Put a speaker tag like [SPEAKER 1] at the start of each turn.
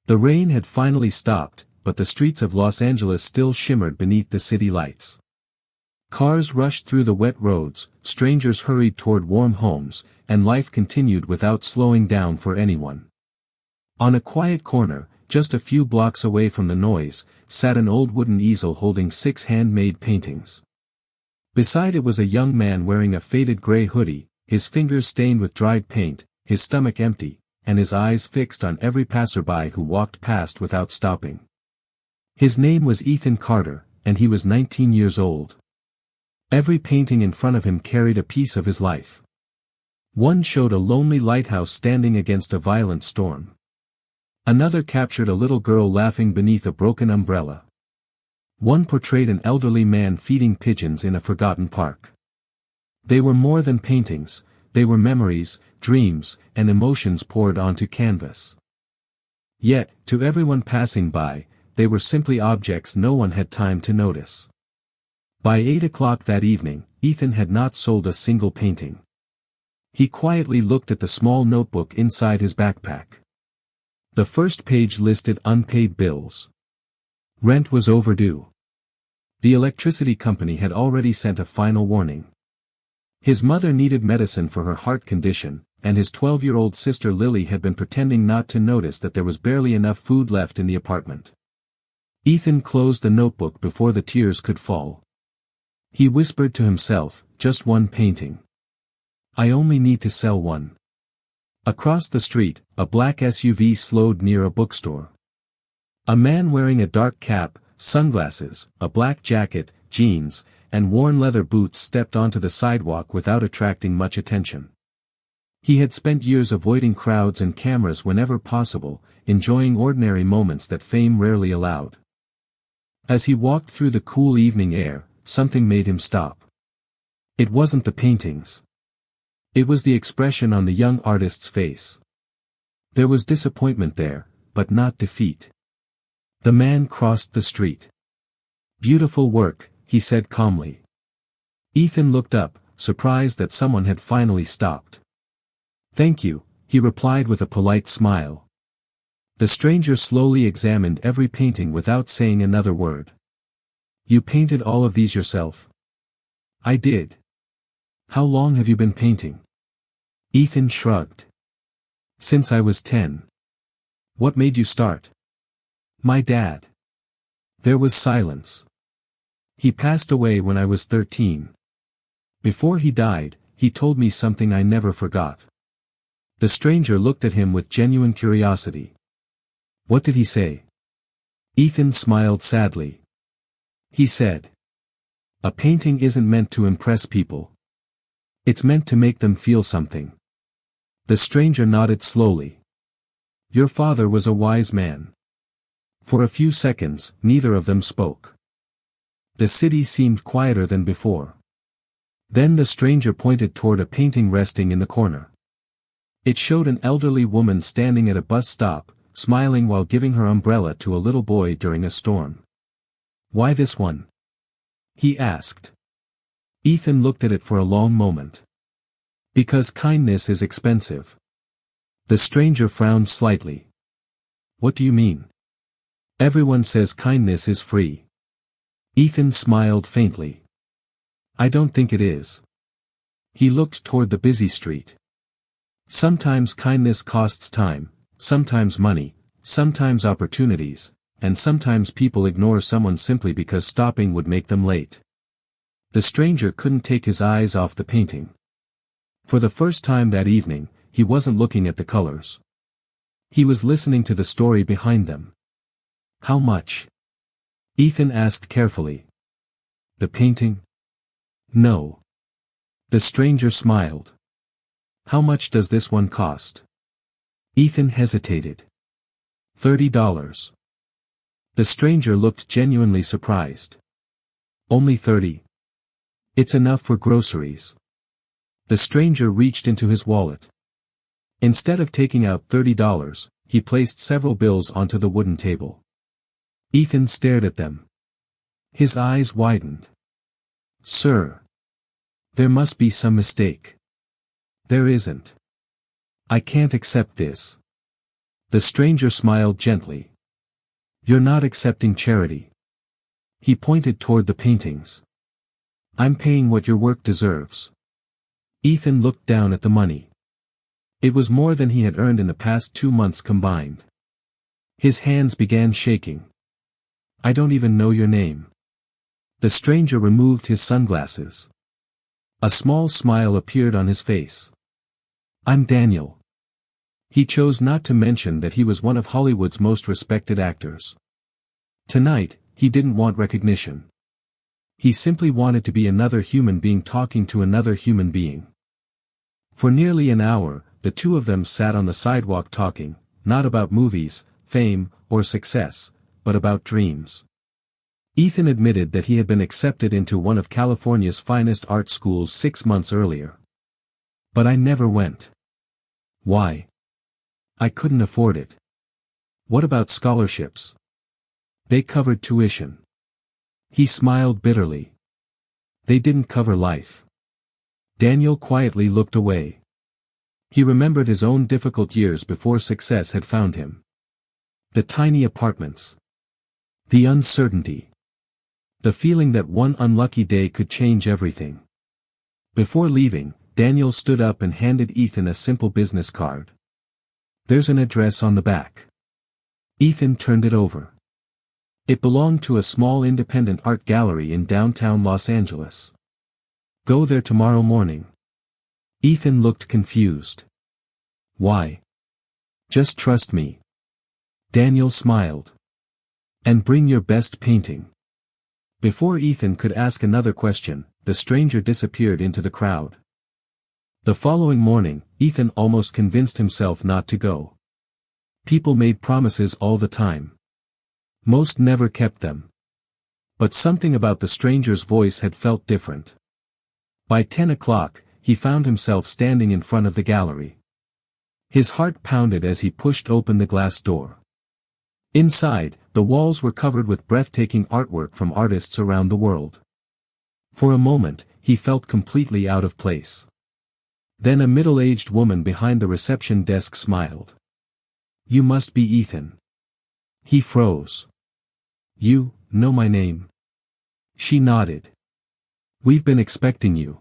[SPEAKER 1] The rain had finally stopped, but the streets of Los Angeles still shimmered beneath the city lights. Cars rushed through the wet roads, strangers hurried toward warm homes, and life continued without slowing down for anyone. On a quiet corner, just a few blocks away from the noise, sat an old wooden easel holding 6 handmade paintings. Beside it was a young man wearing a faded gray hoodie, his fingers stained with dried paint, his stomach empty, and his eyes fixed on every passerby who walked past without stopping. His name was Ethan Carter, and he was 19 years old. Every painting in front of him carried a piece of his life. One showed a lonely lighthouse standing against a violent storm. Another captured a little girl laughing beneath a broken umbrella. One portrayed an elderly man feeding pigeons in a forgotten park. They were more than paintings, they were memories, dreams, and emotions poured onto canvas. Yet, to everyone passing by, they were simply objects no one had time to notice. By 8 o'clock that evening, Ethan had not sold a single painting. He quietly looked at the small notebook inside his backpack. The first page listed unpaid bills. Rent was overdue. The electricity company had already sent a final warning. His mother needed medicine for her heart condition, and his 12-year-old sister Lily had been pretending not to notice that there was barely enough food left in the apartment. Ethan closed the notebook before the tears could fall. He whispered to himself, just one painting. I only need to sell one. Across the street, a black SUV slowed near a bookstore. A man wearing a dark cap, sunglasses, a black jacket, jeans, and worn leather boots stepped onto the sidewalk without attracting much attention. He had spent years avoiding crowds and cameras whenever possible, enjoying ordinary moments that fame rarely allowed. As he walked through the cool evening air, something made him stop. It wasn't the paintings. It was the expression on the young artist's face. There was disappointment there, but not defeat. The man crossed the street. Beautiful work, he said calmly. Ethan looked up, surprised that someone had finally stopped. Thank you, he replied with a polite smile. The stranger slowly examined every painting without saying another word. You painted all of these yourself? I did. How long have you been painting? Ethan shrugged. Since I was 10. What made you start? My dad. There was silence. He passed away when I was 13. Before he died, he told me something I never forgot. The stranger looked at him with genuine curiosity. What did he say? Ethan smiled sadly. He said, a painting isn't meant to impress people. It's meant to make them feel something. The stranger nodded slowly. Your father was a wise man. For a few seconds, neither of them spoke. The city seemed quieter than before. Then the stranger pointed toward a painting resting in the corner. It showed an elderly woman standing at a bus stop, smiling while giving her umbrella to a little boy during a storm. Why this one? He asked. Ethan looked at it for a long moment. Because kindness is expensive. The stranger frowned slightly. What do you mean? Everyone says kindness is free. Ethan smiled faintly. I don't think it is. He looked toward the busy street. Sometimes kindness costs time, sometimes money, sometimes opportunities, and sometimes people ignore someone simply because stopping would make them late. The stranger couldn't take his eyes off the painting. For the first time that evening, he wasn't looking at the colors. He was listening to the story behind them. How much? Ethan asked carefully. The painting? No. The stranger smiled. How much does this one cost? Ethan hesitated. $30. The stranger looked genuinely surprised. Only 30. It's enough for groceries. The stranger reached into his wallet. Instead of taking out $30, he placed several bills onto the wooden table. Ethan stared at them. His eyes widened. Sir. There must be some mistake. There isn't. I can't accept this. The stranger smiled gently. You're not accepting charity. He pointed toward the paintings. I'm paying what your work deserves. Ethan looked down at the money. It was more than he had earned in the past 2 months combined. His hands began shaking. I don't even know your name. The stranger removed his sunglasses. A small smile appeared on his face. I'm Daniel. He chose not to mention that he was one of Hollywood's most respected actors. Tonight, he didn't want recognition. He simply wanted to be another human being talking to another human being. For nearly an hour, the two of them sat on the sidewalk talking, not about movies, fame, or success, but about dreams. Ethan admitted that he had been accepted into one of California's finest art schools 6 months earlier. But I never went. Why? I couldn't afford it. What about scholarships? They covered tuition. He smiled bitterly. They didn't cover life. Daniel quietly looked away. He remembered his own difficult years before success had found him. The tiny apartments. The uncertainty. The feeling that one unlucky day could change everything. Before leaving, Daniel stood up and handed Ethan a simple business card. There's an address on the back. Ethan turned it over. It belonged to a small independent art gallery in downtown Los Angeles. Go there tomorrow morning. Ethan looked confused. Why? Just trust me. Daniel smiled. And bring your best painting. Before Ethan could ask another question, the stranger disappeared into the crowd. The following morning, Ethan almost convinced himself not to go. People made promises all the time. Most never kept them. But something about the stranger's voice had felt different. By 10 o'clock, he found himself standing in front of the gallery. His heart pounded as he pushed open the glass door. Inside, the walls were covered with breathtaking artwork from artists around the world. For a moment, he felt completely out of place. Then a middle-aged woman behind the reception desk smiled. You must be Ethan. He froze. You know my name? She nodded. We've been expecting you.